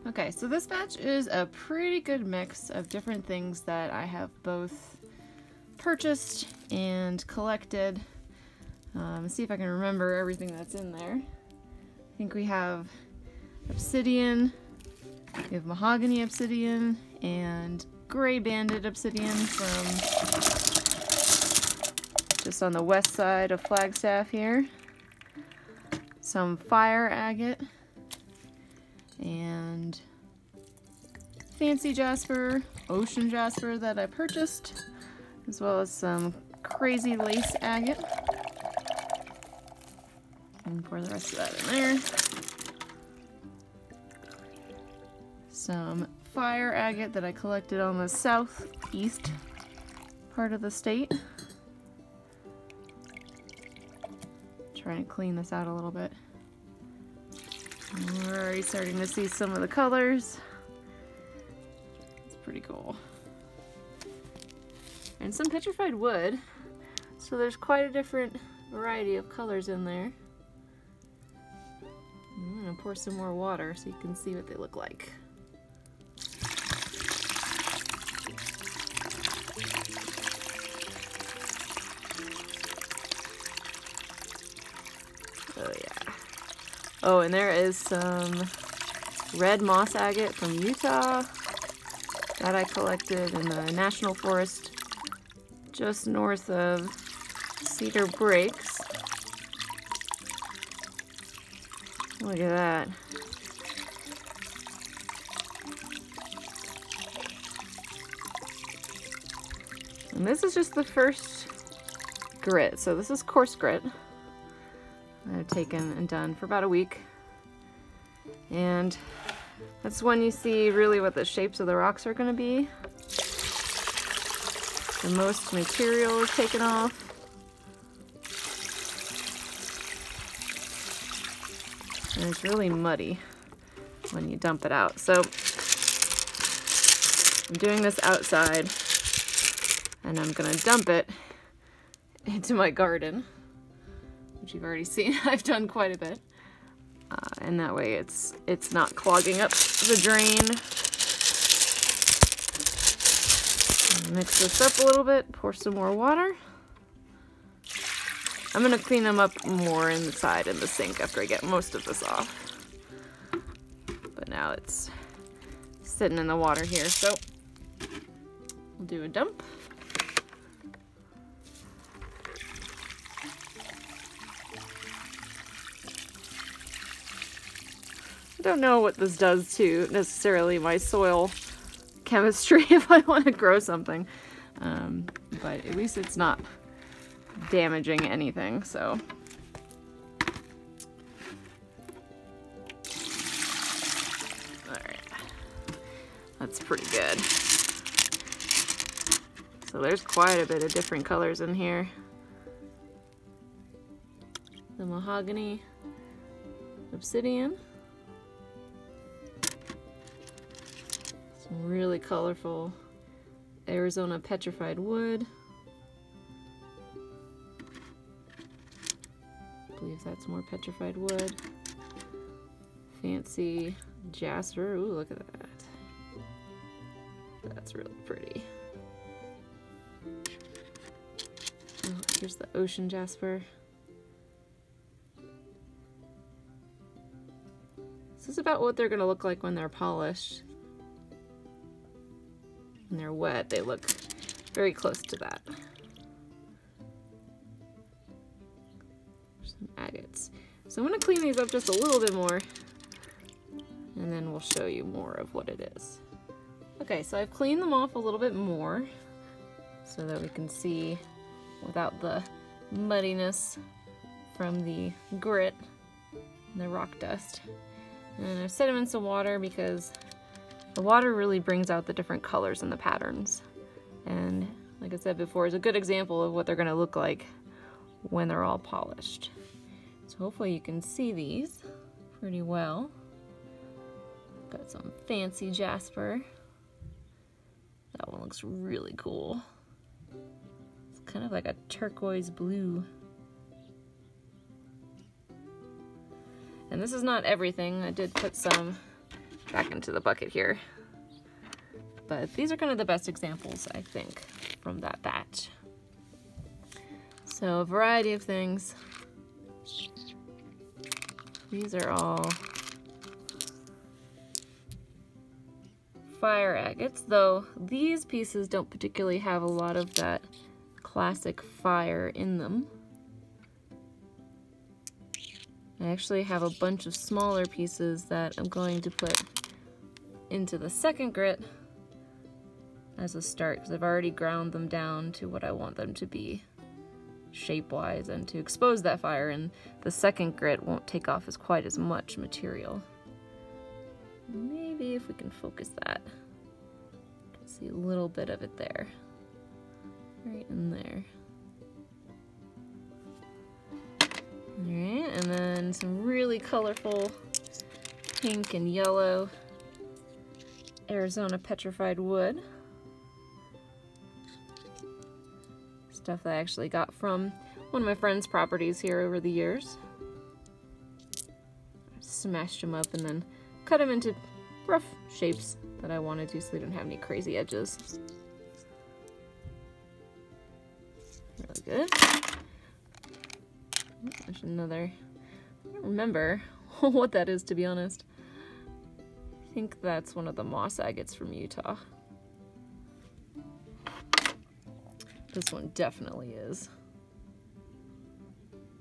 Okay, so this batch is a pretty good mix of different things that I have both purchased and collected. Let's see if I can remember everything that's in there. I think we have obsidian, we have mahogany obsidian, and gray banded obsidian from just on the west side of Flagstaff here. Some fire agate, and fancy jasper, ocean jasper that I purchased, as well as some crazy lace agate. And pour the rest of that in there. Some fire agate that I collected on the southeast part of the state. Trying to clean this out a little bit. We're already starting to see some of the colors. It's pretty cool. And some petrified wood. So there's quite a different variety of colors in there. I'm gonna pour some more water so you can see what they look like. Oh yeah. Oh, and there is some red moss agate from Utah that I collected in the National Forest just north of Cedar Breaks. Look at that. And this is just the first grit. So this is coarse grit. I've taken and done for about a week. And that's when you see really what the shapes of the rocks are going to be. The most material is taken off. And it's really muddy when you dump it out. So I'm doing this outside and I'm gonna dump it into my garden, which you've already seen. I've done quite a bit. And that way it's not clogging up the drain. Mix this up a little bit, pour some more water. I'm gonna clean them up more inside in the sink after I get most of this off. But now it's sitting in the water here, so we'll do a dump. I don't know what this does to necessarily my soil chemistry if I want to grow something, but at least it's not damaging anything, so. Alright, that's pretty good. So there's quite a bit of different colors in here. The mahogany obsidian. Some really colorful Arizona petrified wood. I believe that's more petrified wood. Fancy jasper. Ooh, look at that. That's really pretty. Oh, here's the ocean jasper. This is about what they're going to look like when they're polished. When they're wet, they look very close to that. Some agates. So I'm going to clean these up just a little bit more, and then we'll show you more of what it is. Okay, so I've cleaned them off a little bit more so that we can see without the muddiness from the grit and the rock dust. And I've set them in some water because the water really brings out the different colors and the patterns. And like I said before, it's a good example of what they're going to look like when they're all polished. So hopefully you can see these pretty well. Got some fancy jasper. That one looks really cool. It's kind of like a turquoise blue. And this is not everything. I did put some back into the bucket here. But these are kind of the best examples, I think, from that batch. So a variety of things. These are all fire agates, though these pieces don't particularly have a lot of that classic fire in them. I actually have a bunch of smaller pieces that I'm going to put into the second grit as a start, because I've already ground them down to what I want them to be shape-wise and to expose that fire, and the second grit won't take off as quite as much material. Maybe if we can focus that. You can see a little bit of it there. Right in there. Alright, and then some really colorful pink and yellow Arizona petrified wood. Stuff that I actually got from one of my friend's properties here over the years. Smashed them up and then cut them into rough shapes that I wanted to so they don't have any crazy edges. Really good. There's another. I don't remember what that is, to be honest. I think that's one of the moss agates from Utah. This one definitely is.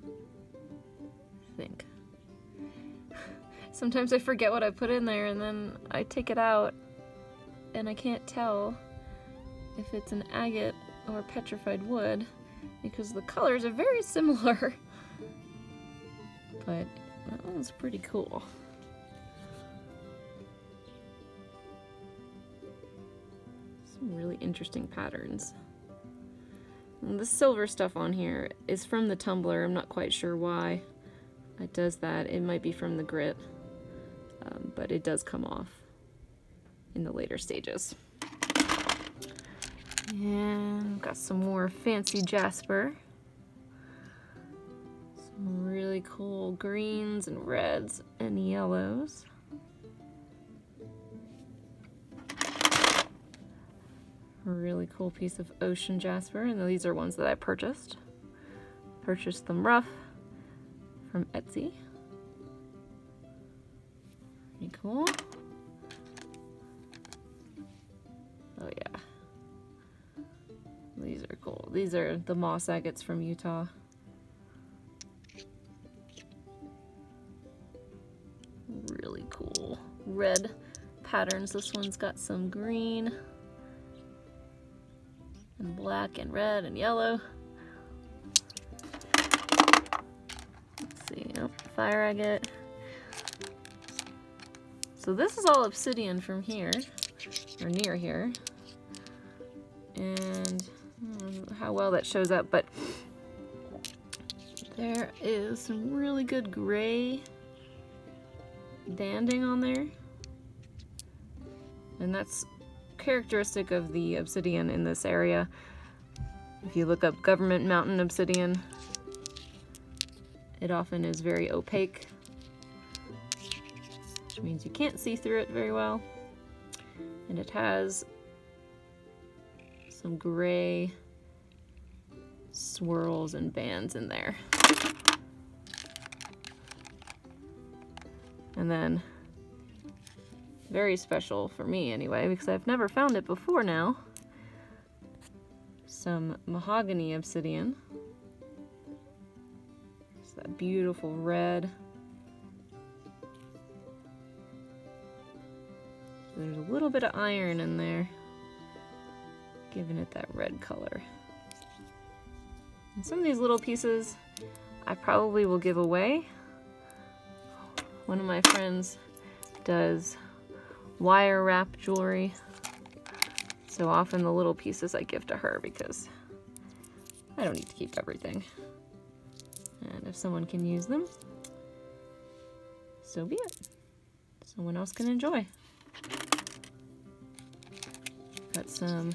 I think. Sometimes I forget what I put in there and then I take it out and I can't tell if it's an agate or petrified wood because the colors are very similar. But that one's pretty cool. Some really interesting patterns. And the silver stuff on here is from the Tumbler. I'm not quite sure why it does that. It might be from the grit, but it does come off in the later stages. And I've got some more fancy Jasper. Some really cool greens and reds and yellows. A really cool piece of ocean Jasper, and these are ones that I purchased. Purchased them rough from Etsy. Pretty cool. Oh yeah. These are cool. These are the moss agates from Utah. Really cool. Red patterns. This one's got some green and black and red and yellow. Let's see, oh, fire agate. So this is all obsidian from here, or near here. And I don't know how well that shows up, but there is some really good gray banding on there. And that's characteristic of the obsidian in this area. If you look up government mountain obsidian, it often is very opaque, which means you can't see through it very well. And it has some gray swirls and bands in there. And then, very special for me anyway, because I've never found it before now, some mahogany obsidian. It's that beautiful red. There's a little bit of iron in there, giving it that red color. And some of these little pieces I probably will give away. One of my friends does wire wrap jewelry, so often the little pieces I give to her because I don't need to keep everything. And if someone can use them, so be it. Someone else can enjoy. Got some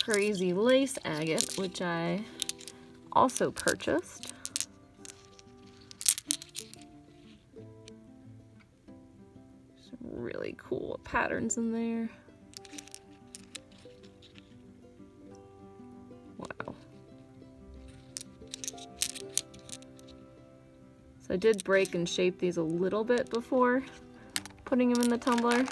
crazy lace agate, which I also purchased. really cool patterns in there. Wow. So I did break and shape these a little bit before putting them in the tumbler.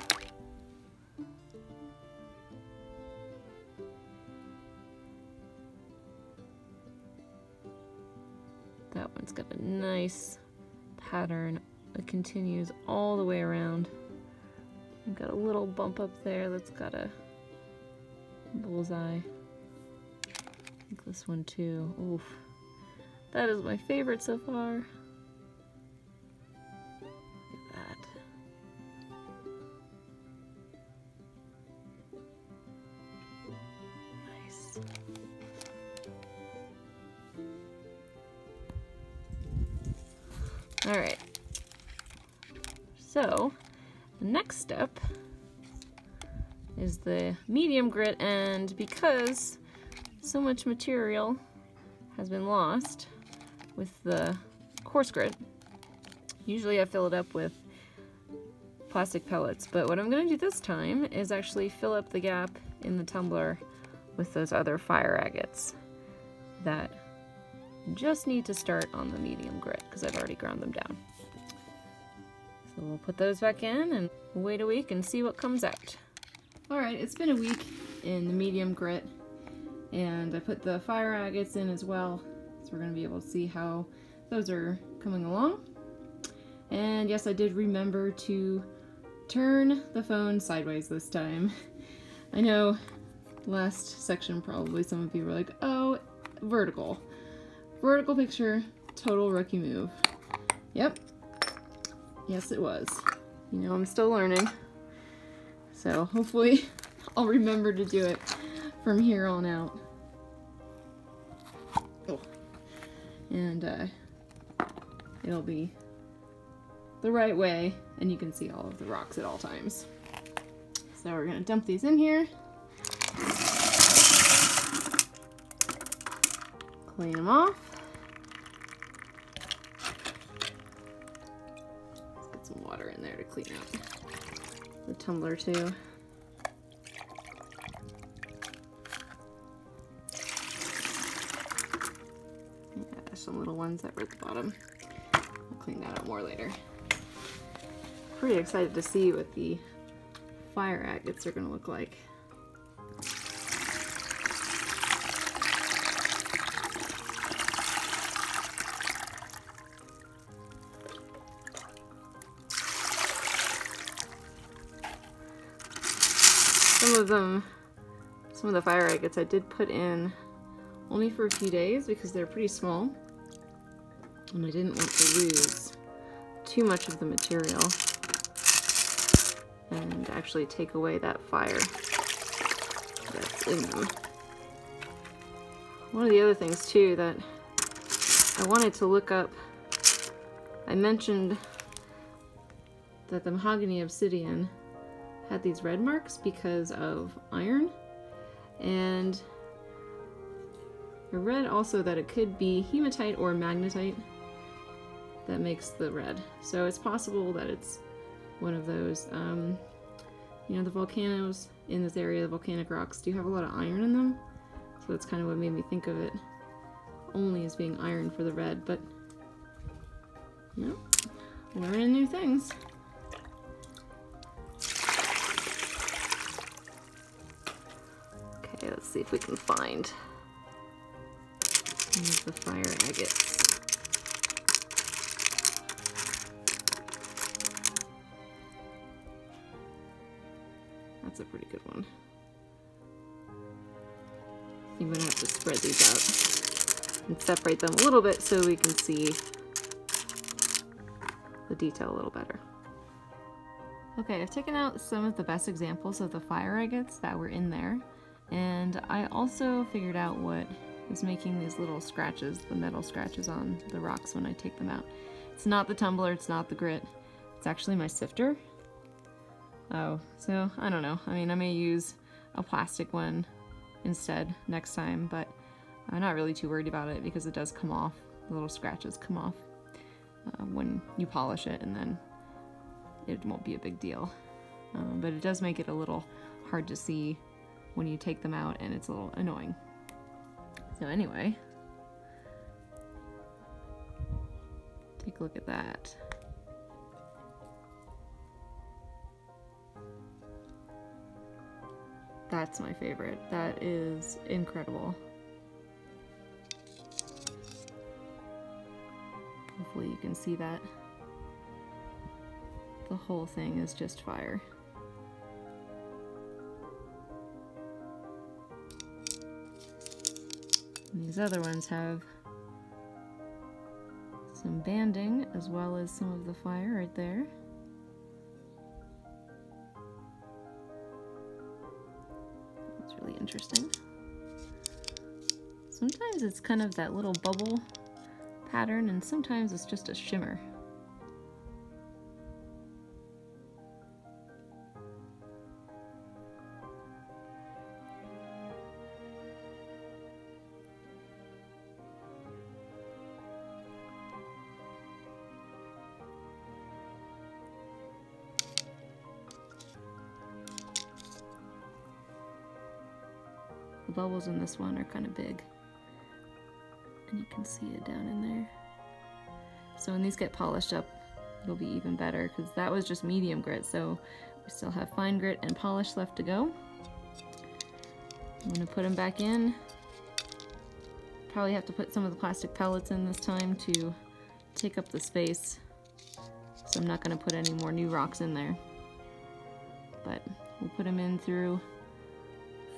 That one's got a nice pattern that continues all the way around. I've got a little bump up there that's got a bullseye. I think this one too. Oof. That is my favorite so far. Look at that. Nice. All right. So, the next step is the medium grit, and because so much material has been lost with the coarse grit, usually I fill it up with plastic pellets, but what I'm going to do this time is actually fill up the gap in the tumbler with those other fire agates that just need to start on the medium grit because I've already ground them down. So we'll put those back in and wait a week and see what comes out. Alright, it's been a week in the medium grit, and I put the fire agates in as well, so we're going to be able to see how those are coming along. And yes, I did remember to turn the phone sideways this time. I know last section probably some of you were like, oh, vertical. Vertical picture, total rookie move. Yep. Yes, it was. You know, I'm still learning. So hopefully I'll remember to do it from here on out. Oh. And it'll be the right way, and you can see all of the rocks at all times. So we're gonna dump these in here. Clean them off. Let's get some water in there to clean out the tumbler too. Yeah, there's some little ones that were at the bottom. I'll clean that out more later. Pretty excited to see what the fire agates are going to look like. Some of the fire agates I did put in only for a few days because they're pretty small, and I didn't want to lose too much of the material and actually take away that fire that's in them. One of the other things too that I wanted to look up, I mentioned that the mahogany obsidian had these red marks because of iron, and I read also that it could be hematite or magnetite that makes the red. So it's possible that it's one of those. You know, the volcanoes in this area, the volcanic rocks, do have a lot of iron in them, so that's kind of what made me think of it only as being iron for the red, but you know, learning new things. Okay, let's see if we can find some of the fire agates. That's a pretty good one. I'm gonna have to spread these out and separate them a little bit so we can see the detail a little better. Okay, I've taken out some of the best examples of the fire agates that were in there, and I also figured out what is making these little scratches, the metal scratches on the rocks when I take them out. It's not the tumbler, it's not the grit, it's actually my sifter. Oh, so I don't know. I mean, I may use a plastic one instead next time, but I'm not really too worried about it because it does come off. The little scratches come off when you polish it, and then it won't be a big deal. but it does make it a little hard to see when you take them out, and it's a little annoying. So anyway, take a look at that. That's my favorite. That is incredible. Hopefully you can see that. The whole thing is just fire. And these other ones have some banding as well as some of the fire right there. That's really interesting. Sometimes it's kind of that little bubble pattern, and sometimes it's just a shimmer. The bubbles in this one are kind of big, and you can see it down in there. So when these get polished up, it'll be even better, because that was just medium grit, so we still have fine grit and polish left to go. I'm going to put them back in. Probably have to put some of the plastic pellets in this time to take up the space, so I'm not going to put any more new rocks in there. But we'll put them in through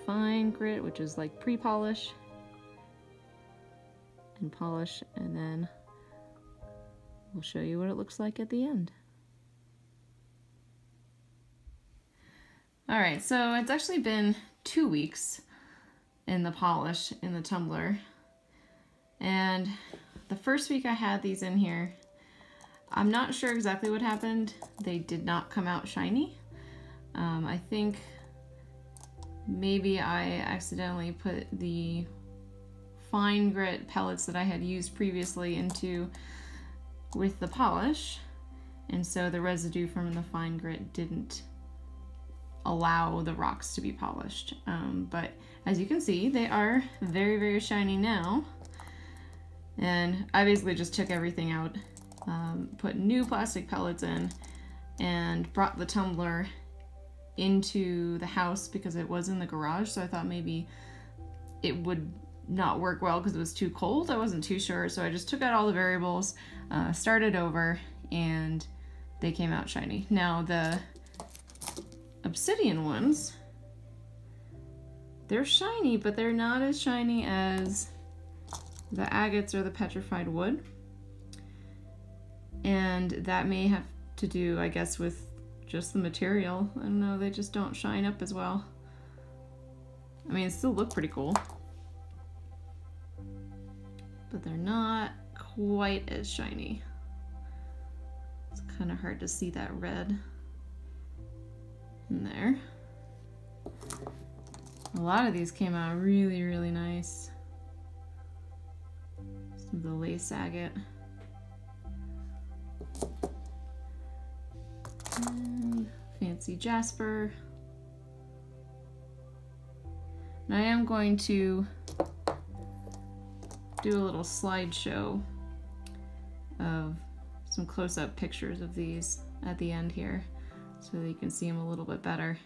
fine grit, which is like pre-polish, and polish, and then we'll show you what it looks like at the end. Alright, so it's actually been 2 weeks in the polish in the tumbler, and the first week I had these in here, I'm not sure exactly what happened. They did not come out shiny. I think maybe I accidentally put the fine grit pellets that I had used previously into with the polish, and so the residue from the fine grit didn't allow the rocks to be polished. But as you can see, they are very, very shiny now, and I basically just took everything out, put new plastic pellets in, and brought the tumbler into the house because it was in the garage, so I thought maybe it would not work well because it was too cold. I wasn't too sure, so I just took out all the variables, started over, and they came out shiny. Now the Obsidian ones, they're shiny, but they're not as shiny as the agates or the petrified wood, and that may have to do, I guess, with just the material. I don't know, they just don't shine up as well. I mean, it still look pretty cool, but they're not quite as shiny. It's kind of hard to see that red in there. A lot of these came out really, really nice. Some of the lace agate. And fancy Jasper. And I am going to do a little slideshow of some close-up pictures of these at the end here so that you can see them a little bit better.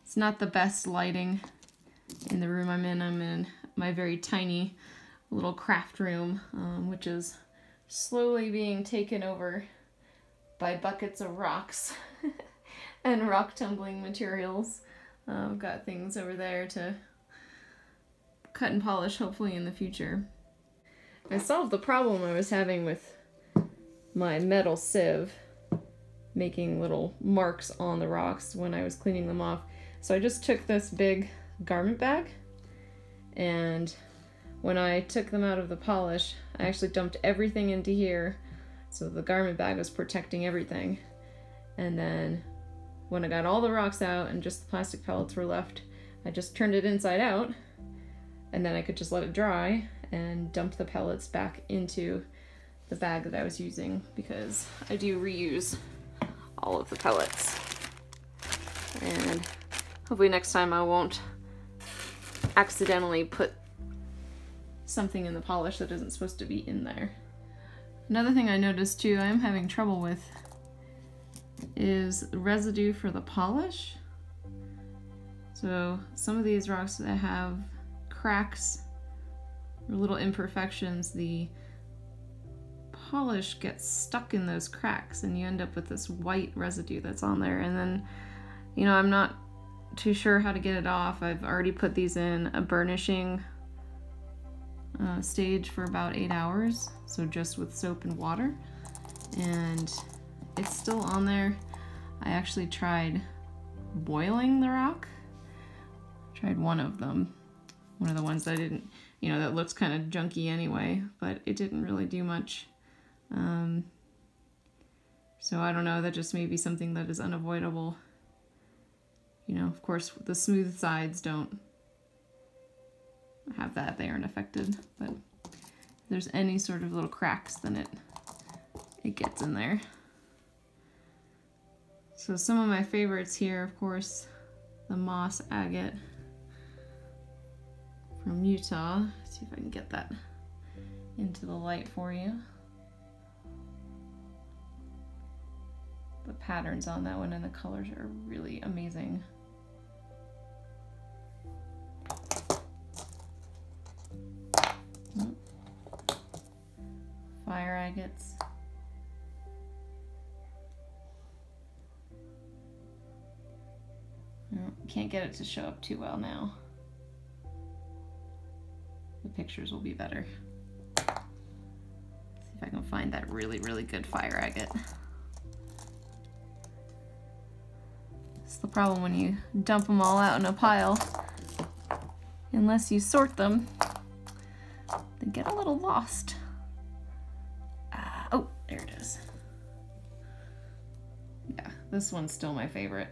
It's not the best lighting in the room I'm in. I'm in my very tiny little craft room, which is slowly being taken over by buckets of rocks and rock tumbling materials. I've got things over there to cut and polish hopefully in the future. I solved the problem I was having with my metal sieve making little marks on the rocks when I was cleaning them off. So I just took this big garment bag, and when I took them out of the polish, I actually dumped everything into here, so the garment bag was protecting everything. And then when I got all the rocks out and just the plastic pellets were left, I just turned it inside out, and then I could just let it dry and dump the pellets back into the bag that I was using, because I do reuse all of the pellets. And hopefully next time I won't accidentally put something in the polish that isn't supposed to be in there. Another thing I noticed too I'm having trouble with is the residue for the polish. So some of these rocks that have cracks or little imperfections, the polish gets stuck in those cracks and you end up with this white residue that's on there. And then, you know, I'm not too sure how to get it off. I've already put these in a burnishing stage for about 8 hours, so just with soap and water, and it's still on there. I actually tried boiling the rock. Tried one of them, one of the ones that I didn't, you know, that looks kind of junky anyway, but it didn't really do much. So I don't know, that just may be something that is unavoidable. You know, of course, the smooth sides don't have that, they aren't affected, but if there's any sort of little cracks, then it gets in there. So some of my favorites here, of course, the moss agate from Utah. Let's see if I can get that into the light for you. The patterns on that one and the colors are really amazing. Fire agates. Can't get it to show up too well now. The pictures will be better. See if I can find that really, really good fire agate. It's the problem when you dump them all out in a pile. Unless you sort them, they get a little lost. Oh, there it is. Yeah, this one's still my favorite.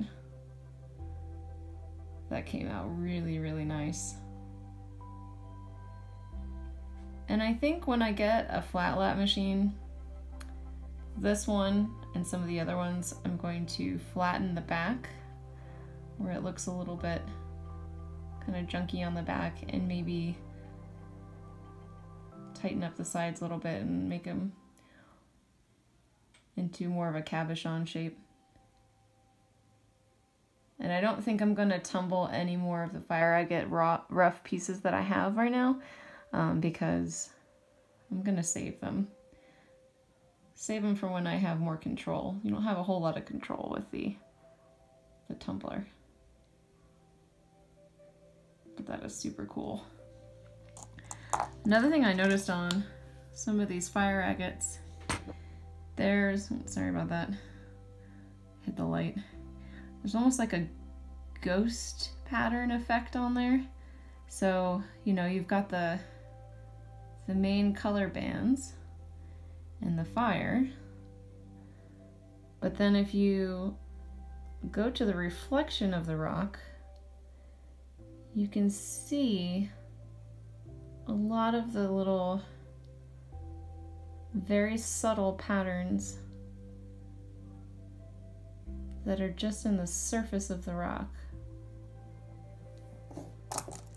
That came out really, really nice. And I think when I get a flat lap machine, this one and some of the other ones, I'm going to flatten the back where it looks a little bit kind of junky on the back, and maybe tighten up the sides a little bit and make them into more of a cabochon shape. And I don't think I'm going to tumble any more of the fire agate rough pieces that I have right now, because I'm going to save them. Save them for when I have more control. You don't have a whole lot of control with the tumbler. But that is super cool. Another thing I noticed on some of these fire agates, sorry about that, hit the light. There's almost like a ghost pattern effect on there. So, you know, you've got the main color bands and the fire, but then if you go to the reflection of the rock, you can see a lot of the little very subtle patterns that are just in the surface of the rock.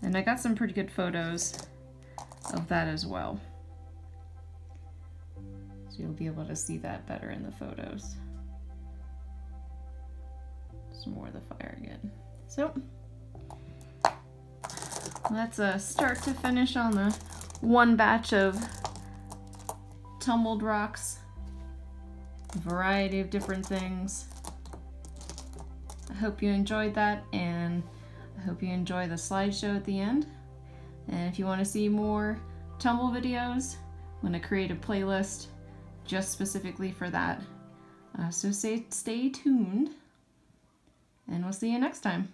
And I got some pretty good photos of that as well. So you'll be able to see that better in the photos. Some more of the fire again. So that's a start to finish on the one batch of tumbled rocks. A variety of different things. I hope you enjoyed that, and I hope you enjoy the slideshow at the end. And if you want to see more tumble videos, I'm going to create a playlist just specifically for that. So stay tuned, and we'll see you next time.